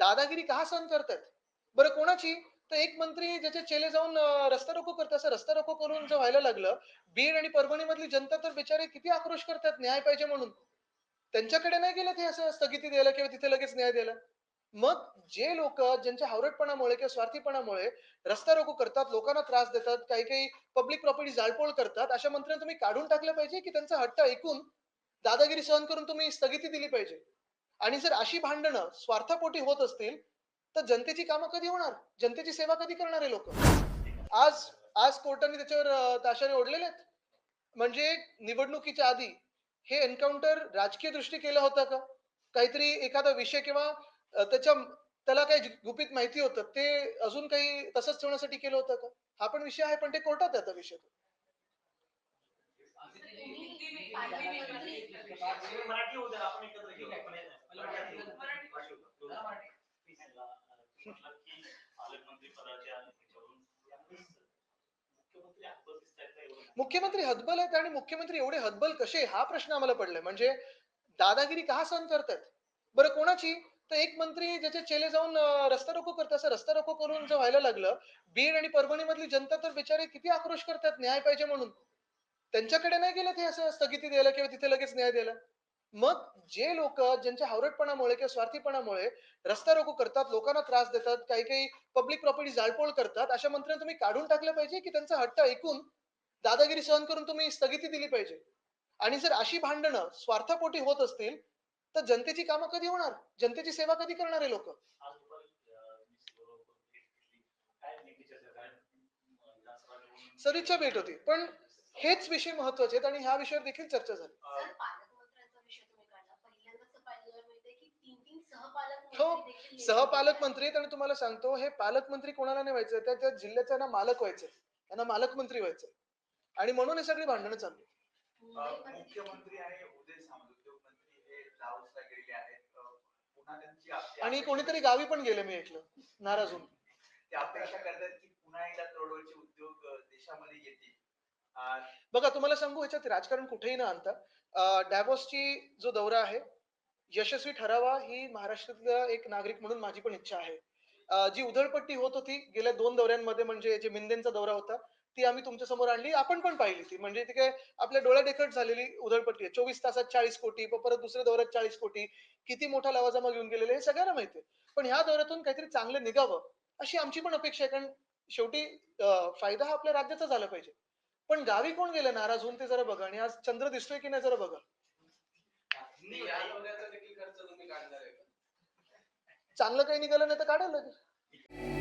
दादागिरी का सहन करतायत? बरं कोणाची? तर एक मंत्री ज्याचे चेले जाऊन रस्ता रोको करतात. असं रस्ता रोको करून जर व्हायला लागलं, बीड आणि परभणीमधली जनता तर बिचारे किती आक्रोश करतात न्याय पाहिजे म्हणून. त्यांच्याकडे नाही गेलेत हे असं स्थगिती द्यायला किंवा तिथे लगेच न्याय द्यायला. मग जे लोकं ज्यांच्या हावरटपणामुळे किंवा स्वार्थीपणामुळे रस्ता रोको करतात, लोकांना त्रास देतात, काही-काही पब्लिक प्रॉपर्टी जाळपोळ करतात, अशा मंत्र्यांना तुम्ही काढून टाकलं पाहिजे, की त्यांचा हट्ट ऐकून दादागिरी सहन करून तुम्ही स्थगिती दिली पाहिजे. आणि जर अशी भांडणं स्वार्थापोटी होत असतील, तर जनतेची कामं कधी होणार? जनतेची सेवा कधी करणार हे लोकं? आज आज कोर्टाने त्याच्यावर ताशाने ओढलेले आहेत. म्हणजे निवडणुकीच्या आधी हे एन्काउंटर राजकीय दृष्टी केलं होतं का? काहीतरी एखादा विषय किंवा त्याला काही गुपित माहिती होतं, ते अजून काही तसंच ठेवण्यासाठी केलं होतं का? हा पण विषय आहे, पण ते कोर्टात आहे आता विषय तो. तुम्ही पालकमंत्री मराठी होऊ द्या आपण एकत्र घेऊ आपण मराठी भाषा होतं मराठी मतलब की पालकमंत्री पदाच्या ह्याच्यावरून मुख्यमंत्री हतबल दिसतायत का एवढं मुख्यमंत्री हतबल आहेत आणि मुख्यमंत्री एवढे हतबल कसे? हा प्रश्न आम्हाला पडलाय. म्हणजे दादागिरी का सहन करतायत? बरं कोणाची? तर एक मंत्री ज्याचे चेले जाऊन रस्ता रोको करतात. असं रस्ता रोको करून जर व्हायला लागलं, बीड आणि परभणीमधली जनता तर बिचारे किती आक्रोश करतात न्याय पाहिजे म्हणून. त्यांच्याकडे नाही गेलेत हे असं स्थगिती द्यायला किंवा तिथे लगेच न्याय द्यायला. मग जे लोकं ज्यांच्या हावरटपणामुळे किंवा स्वार्थीपणामुळे रस्ता रोको करतात, लोकांना त्रास देतात, काही-काही पब्लिक प्रॉपर्टी जाळपोळ करतात, अशा मंत्र्यांना तुम्ही काढून टाकलं पाहिजे, की त्यांचा हट्ट ऐकून दादागिरी सहन करून तुम्ही स्थगिती दिली पाहिजे. आणि जर अशी भांडणं स्वार्थापोटी होत असतील, तर जनतेची कामं कधी होणार? जनतेची सेवा कधी करणार हे लोकं? आज दुपारी मी शिवराव घेतली काय नेमकी चर्चा काय विधानसभा सदिच्छा भेट होती. पण निवडणूक हेच विषय महत्त्वाचे आहेत आणि ह्या विषयावर देखील चर्चा झाली. सर पालकमंत्र्यांचा विषय तुम्ही काढला. पहिल्यांदाच पाहायला मिळते की 3-3 सहपालक हो, मंत्री देखील निवडून गेलेले आहेत. सहपालकमंत्री आहेत आणि तुम्हाला सांगतो हे पालकमंत्री कोणाला नाही व्हायचं, त्या त्या जिल्ह्याचा ना मालक व्हायचंय. त्यांना मालकमंत्री व्हायचंय आणि म्हणून हे सगळी भांडणं चालली आहेत. मुंबईमध्ये मुख्यमंत्री आणि उदय सामंत उद्योगमंत्री हे दावोसला गेलेले आहेत. पुन्हा त्यांची आपली आणि अपेक्षा कोणीतरी गावी पण गेले मी ऐकलं, नाराज होऊन. ते अपेक्षा करतात की पुन्हा एकदा करोडवरचे उद्योग देशामध्ये येतील. अ, बघा तुम्हाला सांगू ह्याच्यात राजकारण कुठेही न आणता डॅव्होसची जो दौरा आहे, यशस्वी ठरावा ही महाराष्ट्रातला एक नागरिक म्हणून माझी पण इच्छा आहे. जी उधळपट्टी होत होती गेल्या 2 दौऱ्यांमध्ये म्हणजे जे मिंदेंचा दौरा होता, ती आम्ही तुमच्या समोर आणली. आपण पण पाहिली ती. म्हणजे ती काय आपल्या डोळ्यादेखत झालेली उधळपट्टी आहे. 24 तासात 40 कोटी, परत दुसऱ्या दौऱ्यात 40 कोटी. किती मोठा लवाजमा घेऊन गेलेले हे सगळ्यांना माहिती आहे. पण ह्या दौऱ्यातून काहीतरी चांगलं निघावं, अशी आमची पण अपेक्षा आहे. कारण शेवटी फायदा हा आपल्या राज्याचा झाला पाहिजे. पण गावी कोण गेलं नाराज होऊन ते जरा बघा आणि आज चंद्र दिसतोय की नाही जरा बघा. या दौऱ्याचा देखील खर्च तुम्ही काढणार आहे का? चांगलं काही निघालं नाही तर काढायला लागेल.